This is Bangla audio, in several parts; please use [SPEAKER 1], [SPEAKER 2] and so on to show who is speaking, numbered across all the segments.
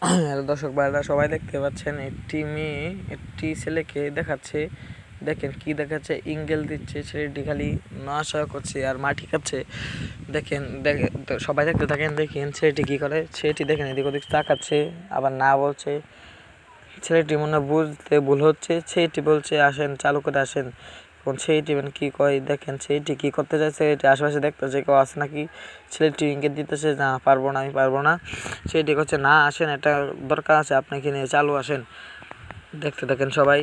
[SPEAKER 1] হ্যালো দর্শক ভাইরা, সবাই দেখতে পাচ্ছেন একটি মেয়ে একটি ছেলেকে দেখাচ্ছে। দেখেন কি দেখাচ্ছে, ইঙ্গেল দিচ্ছে, ছেলেটি খালি নশা করছে আর মাটি খাচ্ছে। দেখেন সবাই দেখতে থাকেন, দেখেন ছেলেটি কী করে। ছেলেটি দেখেন এদিক ওদিক তাকাচ্ছে, আবার না বলছে। ছেলেটি মনে বুঝতে ভুল হচ্ছে, ছেলেটি বলছে আসেন, চালু করে আসেন। এখন ছেলেটি কি কয়, দেখেন ছেলেটি কী করতে চাইছে। ছেলেটি আশেপাশে দেখতেছে কেউ আছে নাকি। ছেলেটি ইঙ্গিত দিতেছে না পারবো না, আমি পারবো না। ছেলেটি করছে না আসেন, এটা দরকার আছে আপনাকে নিয়ে, চালু আসেন। দেখতে থাকেন সবাই,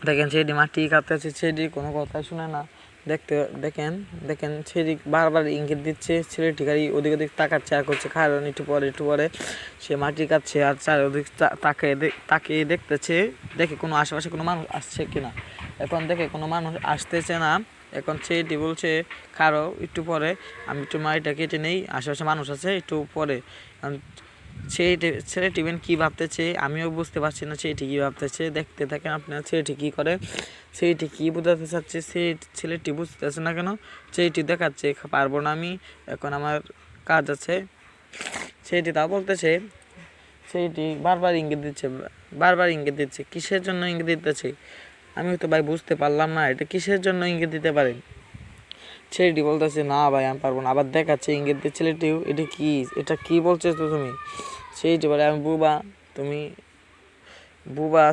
[SPEAKER 1] দেখেন ছেলেটি মাটি কাঁপতেছে, ছেলেটি কোনো কথাই শুনে না। দেখেন দেখেন ছেলেটি বারবার ইঙ্গিত দিচ্ছে, ছেলেটি গাড়ি ওদিক ওদিক তাকাচ্ছে আর করছে কারণ একটু পরে সে মাটি কাটছে আর চারিদিক তাকিয়ে দেখতেছে, দেখে কোনো আশেপাশে কোনো মানুষ আসছে কিনা। এখন দেখে কোনো মানুষ আসতেছে না। এখন ছেলেটি বলছে কারো একটু পরে আমি একটু মাটিটা কেটে নেই, আশেপাশে মানুষ আছে, একটু পরে। ছেলেটি কী ভাবতেছে আমিও বুঝতে পারছি না, ছেলেটি কী ভাবতেছে। দেখতে থাকেন আপনার ছেলেটি কী করে, ছেলেটি কী বোঝাতে চাচ্ছে, ছেলেটি বুঝতেছে না কেন। ছেলেটি দেখাচ্ছে পারবো না আমি, এখন আমার কাজ আছে। ছেলেটি তাও বলতেছে, ছেলেটি বারবার ইঙ্গিত দিচ্ছে। কিসের জন্য ইঙ্গিত দিতেছে আমি তো ভাই বুঝতে পারলাম না, এটা কিসের জন্য ইঙ্গিত দিতে পারে। ছেলেটি বলতেছে না ভাই আমি পারবো না, আবার দেখাচ্ছে ইঙ্গিত দিয়ে ছেলেটিও, এটা কি বলছো তো তুমি। ছেলেটি বলে আমি বুবা, তুমি বুবা।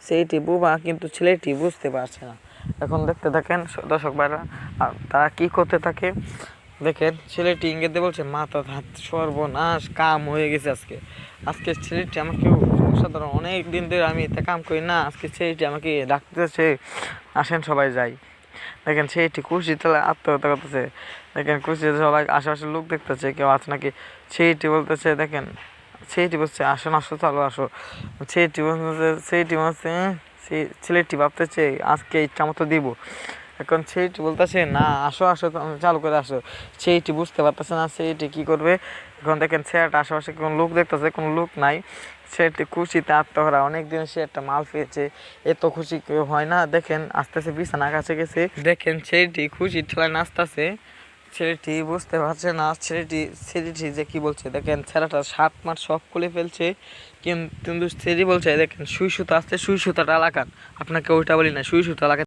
[SPEAKER 1] সেইটি বুবা, কিন্তু ছেলেটি বুঝতে পারছে না। এখন দেখতে থাকেন দর্শক ভাইরা তারা কি করতে থাকে। দেখেন ছেলেটি ইঙ্গিত দিয়ে বলছে মাথা হাত সর্বনাশ, কাম হয়ে গেছে আজকে ছেলেটি আমাকে অসাধারণ, অনেক দিন ধরে আমি এটা কাম করি না, আজকে ছেলেটি আমাকে ডাকতেছে আসেন সবাই যাই। দেখেন ছেলেটি খুশি তাহলে আত্মহত্যা করতেছে। দেখেন খুশি সবাই আশেপাশের লোক দেখতেছে কেউ আছে নাকি। ছেলেটি বলতেছে দেখেন, ছেলেটি বলছে আসেন আসো চালো আসো। ছেলেটি ভাবতেছে আজকে ইচ্ছা মতো দিব। এখন ছেলেটি বলতেছে না আসো আসো চালু করে আসো। ছেলেটি বুঝতে পারতেছে না ছেলেটি কী করবে। এখন দেখেন ছেলেটা আশেপাশে কোনো লোক দেখতেছে, কোনো লোক নাই। ছেলেটি খুশিতে আত্মহারা, অনেকদিন সে একটা মাল পেয়েছে, এত খুশি কেউ হয় না। দেখেন আস্তে আস্তে বিছানা কাছে গেছে, দেখেন ছেলেটি খুশি ঠেলায় নাচতেছে। ছেলেটি বুঝতে পারছে না ছেলেটি যে কি বলছে। দেখেন ছেলেটা 7 মাস সব খুলে ফেলছে, কিন্তু ছেলেটি বলছে দেখেন সুই সুতা আসছে, সুই সুতাটা লাগান। আপনাকে ওইটা বলি না, সুই সুতা লাগান।